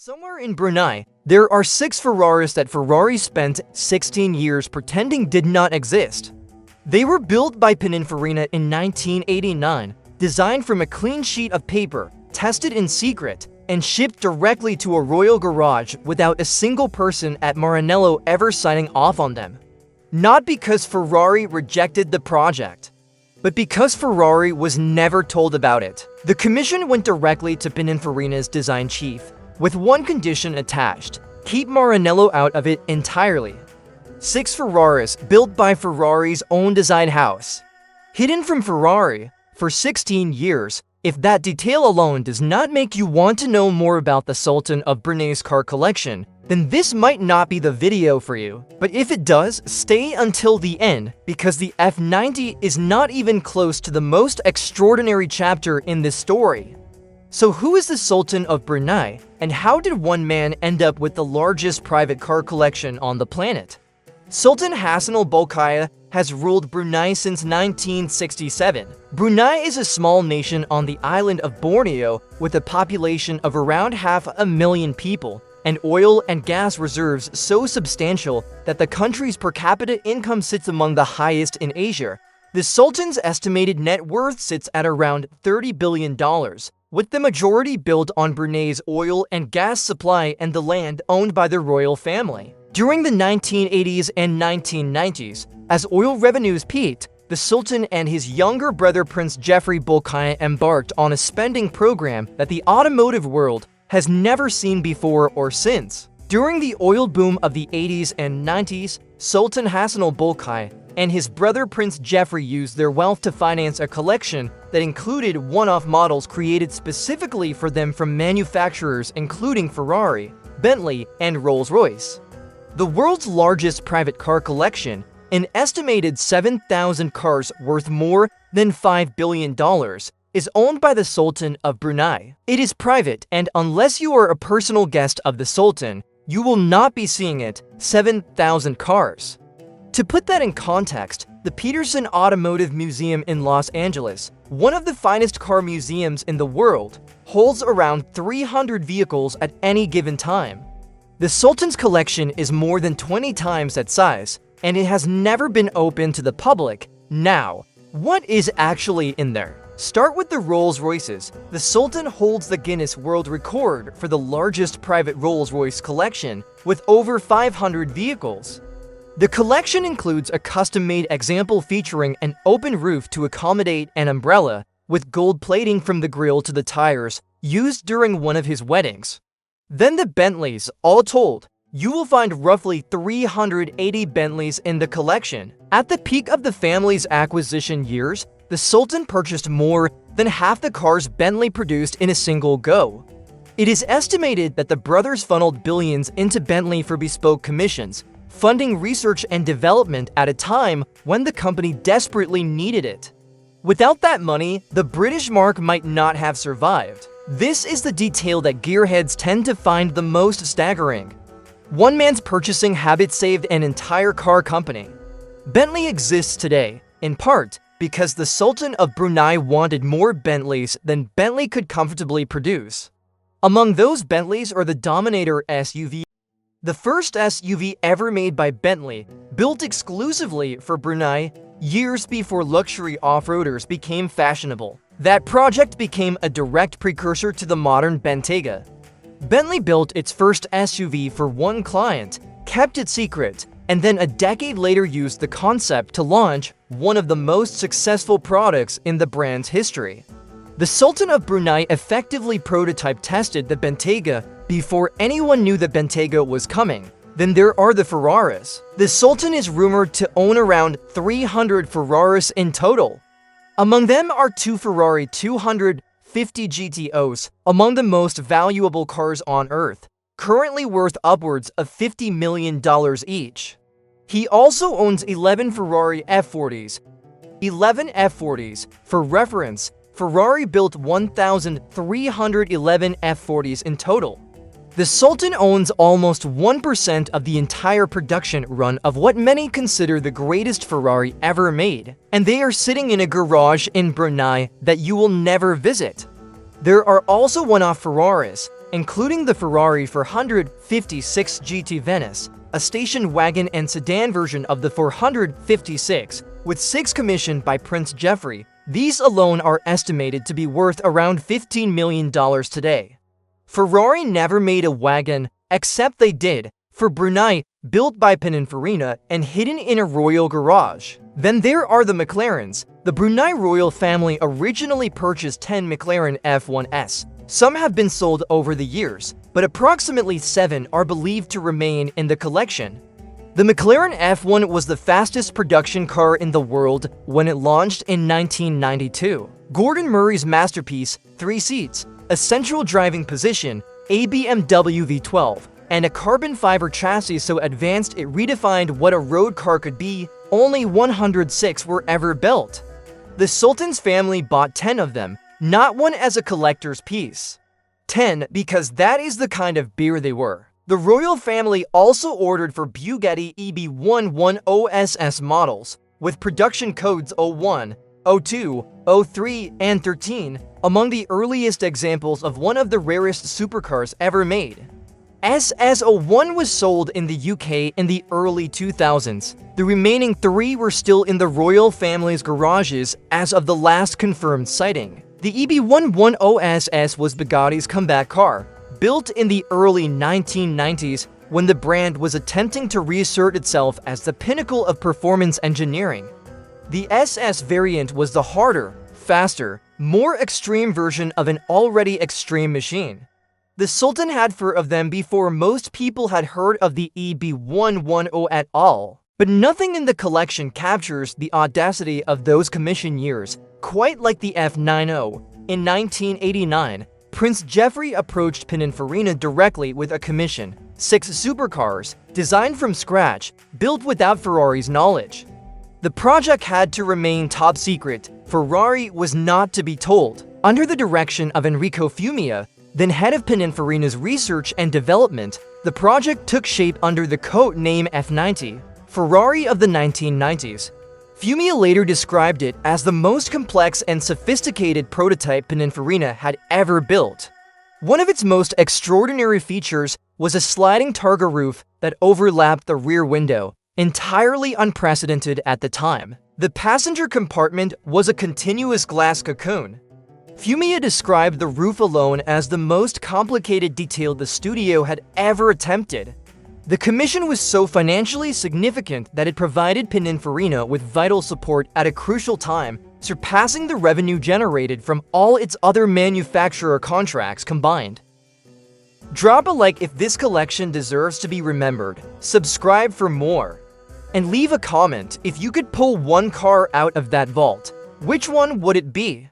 Somewhere in Brunei, there are 6 Ferraris that Ferrari spent 16 years pretending did not exist. They were built by Pininfarina in 1989, designed from a clean sheet of paper, tested in secret, and shipped directly to a royal garage without a single person at Maranello ever signing off on them. Not because Ferrari rejected the project, but because Ferrari was never told about it. The commission went directly to Pininfarina's design chief, with one condition attached: keep Maranello out of it entirely. 6 Ferraris built by Ferrari's own design house, hidden from Ferrari for 16 years. If that detail alone does not make you want to know more about the Sultan of Brunei's car collection, then this might not be the video for you. But if it does, stay until the end, because the F90 is not even close to the most extraordinary chapter in this story. So who is the Sultan of Brunei, and how did one man end up with the largest private car collection on the planet? Sultan Hassan al-Bolkiah has ruled Brunei since 1967. Brunei is a small nation on the island of Borneo with a population of around 500,000 people, and oil and gas reserves so substantial that the country's per capita income sits among the highest in Asia. The Sultan's estimated net worth sits at around $30 billion, with the majority built on Brunei's oil and gas supply and the land owned by the royal family. During the 1980s and 1990s, as oil revenues peaked, the Sultan and his younger brother Prince Jeffrey Bolkiah embarked on a spending program that the automotive world has never seen before or since. During the oil boom of the 80s and 90s, Sultan Hassan al-Bolkiah and his brother Prince Jeffrey used their wealth to finance a collection that included one-off models created specifically for them from manufacturers including Ferrari, Bentley, and Rolls-Royce. The world's largest private car collection, an estimated 7,000 cars worth more than $5 billion, is owned by the Sultan of Brunei. It is private, and unless you are a personal guest of the Sultan, you will not be seeing it. 7,000 cars. To put that in context, the Peterson Automotive Museum in Los Angeles, one of the finest car museums in the world, holds around 300 vehicles at any given time. The Sultan's collection is more than 20 times that size, and it has never been open to the public. Now, what is actually in there? Start with the Rolls-Royces. The Sultan holds the Guinness World Record for the largest private Rolls-Royce collection, with over 500 vehicles. The collection includes a custom-made example featuring an open roof to accommodate an umbrella, with gold plating from the grille to the tires, used during one of his weddings. Then the Bentleys. All told, you will find roughly 380 Bentleys in the collection. At the peak of the family's acquisition years, the Sultan purchased more than half the cars Bentley produced in a single go. It is estimated that the brothers funneled billions into Bentley for bespoke commissions, funding research and development at a time when the company desperately needed it. Without that money, the British mark might not have survived. This is the detail that gearheads tend to find the most staggering. One man's purchasing habit saved an entire car company. Bentley exists today, in part, because the Sultan of Brunei wanted more Bentleys than Bentley could comfortably produce. Among those Bentleys are the Dominator SUV, the first SUV ever made by Bentley, built exclusively for Brunei, years before luxury off-roaders became fashionable. That project became a direct precursor to the modern Bentayga. Bentley built its first SUV for one client, kept it secret, and then a decade later used the concept to launch one of the most successful products in the brand's history. The Sultan of Brunei effectively prototype tested the Bentayga before anyone knew that Bentayga was coming. Then there are the Ferraris. The Sultan is rumored to own around 300 Ferraris in total. Among them are 2 Ferrari 250 GTOs, among the most valuable cars on Earth, currently worth upwards of $50 million each. He also owns 11 Ferrari F40s. 11 F40s. For reference, Ferrari built 1,311 F40s in total. The Sultan owns almost 1% of the entire production run of what many consider the greatest Ferrari ever made, and they are sitting in a garage in Brunei that you will never visit. There are also one-off Ferraris, including the Ferrari 456 GT Venice, a station wagon and sedan version of the 456, with 6 commissioned by Prince Geoffrey. These alone are estimated to be worth around $15 million today. Ferrari never made a wagon, except they did, for Brunei, built by Pininfarina and hidden in a royal garage. Then there are the McLarens. The Brunei royal family originally purchased 10 McLaren F1s. Some have been sold over the years, but approximately 7 are believed to remain in the collection. The McLaren F1 was the fastest production car in the world when it launched in 1992. Gordon Murray's masterpiece, 3 seats, a central driving position, a BMW V12, and a carbon fiber chassis so advanced it redefined what a road car could be. Only 106 were ever built. The Sultan's family bought 10 of them, not one as a collector's piece. 10 because that is the kind of beer they were. The royal family also ordered for Bugatti EB110SS models, with production codes 01, 02, 03, and 13, among the earliest examples of one of the rarest supercars ever made. SS01 was sold in the UK in the early 2000s. The remaining 3 were still in the royal family's garages as of the last confirmed sighting. The EB110SS was Bugatti's comeback car, built in the early 1990s when the brand was attempting to reassert itself as the pinnacle of performance engineering. The SS variant was the harder, faster, more extreme version of an already extreme machine. The Sultan had 4 of them before most people had heard of the EB110 at all. But nothing in the collection captures the audacity of those commission years, quite like the F90. In 1989, Prince Geoffrey approached Pininfarina directly with a commission, 6 supercars, designed from scratch, built without Ferrari's knowledge. The project had to remain top secret. Ferrari was not to be told. Under the direction of Enrico Fumia, then head of Pininfarina's research and development, the project took shape under the code name F90, Ferrari of the 1990s. Fumia later described it as the most complex and sophisticated prototype Pininfarina had ever built. One of its most extraordinary features was a sliding targa roof that overlapped the rear window, entirely unprecedented at the time. The passenger compartment was a continuous glass cocoon. Fumia described the roof alone as the most complicated detail the studio had ever attempted. The commission was so financially significant that it provided Pininfarina with vital support at a crucial time, surpassing the revenue generated from all its other manufacturer contracts combined. Drop a like if this collection deserves to be remembered, subscribe for more, and leave a comment if you could pull one car out of that vault. Which one would it be?